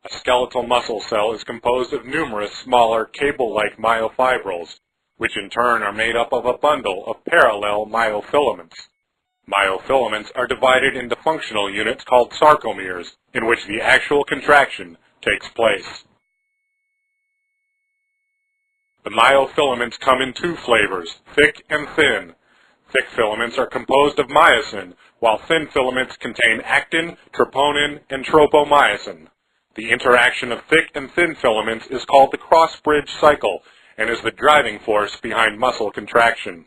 A skeletal muscle cell is composed of numerous smaller cable-like myofibrils, which in turn are made up of a bundle of parallel myofilaments. Myofilaments are divided into functional units called sarcomeres, in which the actual contraction takes place. The myofilaments come in two flavors, thick and thin. Thick filaments are composed of myosin, while thin filaments contain actin, troponin, and tropomyosin. The interaction of thick and thin filaments is called the cross-bridge cycle and is the driving force behind muscle contraction.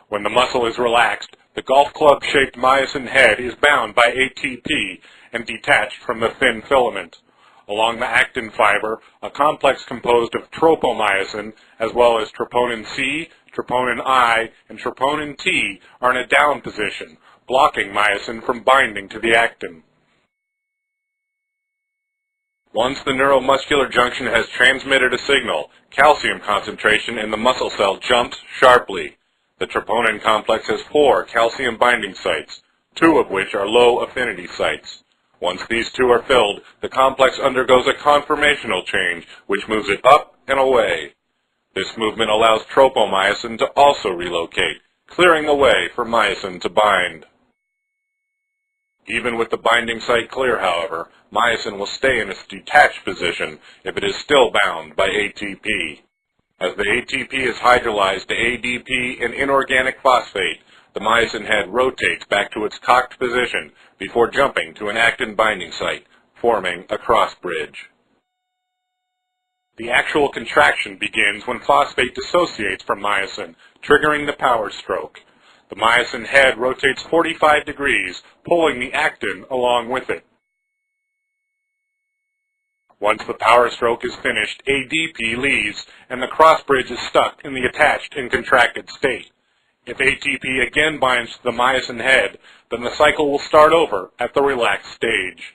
When the muscle is relaxed, the golf club-shaped myosin head is bound by ATP and detached from the thin filament. Along the actin fiber, a complex composed of tropomyosin, as well as troponin C, troponin I, and troponin T, are in a down position, blocking myosin from binding to the actin. Once the neuromuscular junction has transmitted a signal, calcium concentration in the muscle cell jumps sharply. The troponin complex has 4 calcium binding sites, 2 of which are low affinity sites. Once these 2 are filled, the complex undergoes a conformational change, which moves it up and away. This movement allows tropomyosin to also relocate, clearing the way for myosin to bind. Even with the binding site clear, however, myosin will stay in its detached position if it is still bound by ATP. As the ATP is hydrolyzed to ADP and inorganic phosphate, the myosin head rotates back to its cocked position before jumping to an actin binding site, forming a cross bridge. The actual contraction begins when phosphate dissociates from myosin, triggering the power stroke. The myosin head rotates 45 degrees, pulling the actin along with it. Once the power stroke is finished, ADP leaves, and the cross bridge is stuck in the attached and contracted state. If ATP again binds to the myosin head, then the cycle will start over at the relaxed stage.